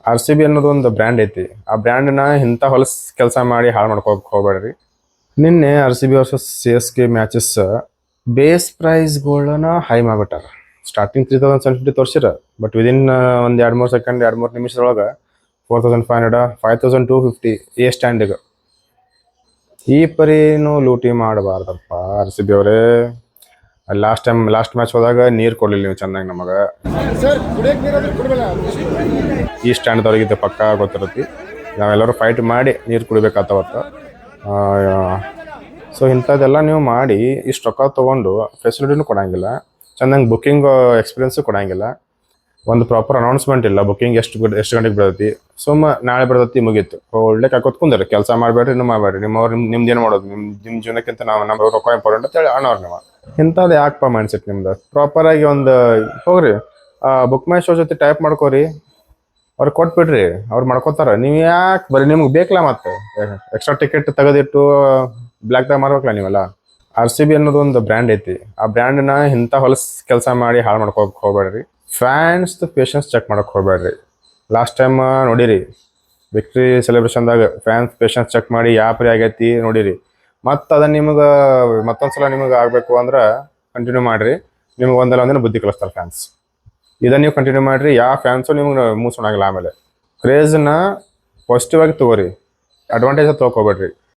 R C B ಅನ್ನೋದು ಒಂದು brand ಐತಿ. ಆ ಬ್ರ್ಯಾಂಡ್ನ ಇಂಥ ಹೊಲಸ್ ಕೆಲಸ ಮಾಡಿ ಹಾಳು ಮಾಡ್ಕೋಕ್ ಹೋಗ್ಬೇಡ್ರಿ. ನಿನ್ನೆ R C B versus C S K matches base ಪ್ರೈಸ್ಗಳನ್ನ ಹೈ ಮಾಡ್ಬಿಟ್ಟಾರ. ಸ್ಟಾರ್ಟಿಂಗ್ 3750 ತೋರಿಸಿರ, ಬಟ್ ವಿದಿನ್ ಒಂದು 2-3 ಸೆಕೆಂಡ್ 2-3 ನಿಮಿಷದೊಳಗೆ 4500 5250 ಎ ಸ್ಟ್ಯಾಂಡಿಗೆ. ಈ ಪರಿನೂ ಲೂಟಿ ಮಾಡಬಾರ್ದಪ್ಪ ಆರ್ ಸಿ ಬಿ ಅವರೇ. ಲಾಸ್ಟ್ ಮ್ಯಾಚ್ ಹೋದಾಗ ನೀರು ಕೊಡ್ಲಿಲ್ಲ ನೀವು ಚೆನ್ನಾಗಿ ನಮಗೆ. ಈ ಸ್ಟ್ಯಾಂಡ್ದವ್ರಿಗಿದ್ದ ಪಕ್ಕ ಗೊತ್ತಿರತ್ತಿ, ನಾವೆಲ್ಲರೂ ಫೈಟ್ ಮಾಡಿ ನೀರು ಕುಡಿಬೇಕಾತವತ್ತು. ಸೊ ಇಂಥದ್ದೆಲ್ಲ ನೀವು ಮಾಡಿ ಇಷ್ಟು ರೊಕ್ಕ ತೊಗೊಂಡು ಫೆಸಿಲಿಟಿನೂ ಕೊಡೋಂಗಿಲ್ಲ, ಚೆನ್ನಾಗಿ ಬುಕ್ಕಿಂಗ್ ಎಕ್ಸ್ಪೀರಿಯನ್ಸು ಕೊಡೋಂಗಿಲ್ಲ, ಒಂದು ಪ್ರಾಪರ್ ಅನೌನ್ಸ್ಮೆಂಟ್ ಇಲ್ಲ. ಬುಕ್ಕಿಂಗ್ ಎಷ್ಟು ಗಂಟೆಗೆ ಬಿಡತ್ತಿ, ನಾಳೆ ಬಿಡತ್ತಿ ಮುಗೀತು. ಒಳ್ಳೆ ಕಾಕೋತ್ ಕುಂದ್ರಿ, ಕೆಲಸ ಮಾಡಬೇಡ್ರಿ, ಇನ್ನೂ ಮಾಡಬೇಡ್ರಿ. ನಿಮ್ದೇನು ಮಾಡೋದು, ನಿಮ್ಮ ಜೀವನಕ್ಕಿಂತ ನಮ್ಮ ರೊಕ್ಕ ಇಂಪಾರ್ಟೆಂಟ್ ಅಂತ ಹೇಳಿ ಅನ್ನೋರು ನೀವು. ಇಂಥದ್ದು ಯಾಕಪ್ಪ ಮೈಂಡ್ ಸೆಟ್ ನಿಮ್ದು? ಪ್ರಾಪರಾಗಿ ಒಂದು ಹೋಗ್ರಿ, ಬುಕ್ ಮೈ ಶೋ ಜೊತೆ ಟೈಪ್ ಮಾಡ್ಕೋರಿ, ಅವ್ರಿಗೆ ಕೊಟ್ಬಿಡ್ರಿ, ಅವ್ರು ಮಾಡ್ಕೋತಾರ. ನೀವು ಯಾಕೆ ಬರೀ ನಿಮ್ಗೆ ಬೇಕಲ್ಲ, ಮತ್ತೆ ಎಕ್ಸ್ಟ್ರಾ ಟಿಕೆಟ್ ತೆಗೆದಿಟ್ಟು ಬ್ಲ್ಯಾಕ್ದಾಗ ಮಾರ್ಬೇಕಲ್ಲ ನೀವೆಲ್ಲ. ಆರ್ ಸಿ ಬಿ ಅನ್ನೋದು ಒಂದು ಬ್ರ್ಯಾಂಡ್ ಐತಿ. ಆ ಬ್ರ್ಯಾಂಡ್ನ ಇಂಥ ಹೊಲಸ್ ಕೆಲಸ ಮಾಡಿ ಹಾಳು ಮಾಡ್ಕೋಕ್ ಹೋಗ್ಬೇಡ್ರಿ. ಫ್ಯಾನ್ಸ್ದು ಪೇಷನ್ಸ್ ಚೆಕ್ ಮಾಡಕ್ಕೆ ಹೋಗ್ಬೇಡ್ರಿ. ಲಾಸ್ಟ್ ಟೈಮ್ ನೋಡಿರಿ, ವಿಕ್ಟ್ರಿ ಸೆಲೆಬ್ರೇಷನ್ದಾಗ ಫ್ಯಾನ್ಸ್ ಪೇಷನ್ಸ್ ಚೆಕ್ ಮಾಡಿ ಯಾವ ಪರಿ ಆಗೈತಿ ನೋಡಿರಿ. ಮತ್ತು ಅದನ್ನು ನಿಮಗೆ ಮತ್ತೊಂದ್ಸಲ ನಿಮಗೆ ಆಗಬೇಕು ಅಂದ್ರೆ ಕಂಟಿನ್ಯೂ ಮಾಡಿರಿ. ನಿಮ್ಗೆ ಒಂದಿನ ಬುದ್ಧಿ ಕಲಿಸ್ತಾರೆ ಫ್ಯಾನ್ಸ್. ಇದನ್ನು ನೀವು ಕಂಟಿನ್ಯೂ ಮಾಡಿರಿ, ಯಾವ ಫ್ಯಾನ್ಸು ನಿಮ್ಗೆ ಮೂಸೋಣಾಗಿಲ್ಲ. ಆಮೇಲೆ ಕ್ರೇಜನ್ನ ಪಾಸಿಟಿವ್ ಆಗಿ ತೊಗೋರಿ, ಅಡ್ವಾಂಟೇಜ್ ತೊಗೊಬೇಡ್ರಿ.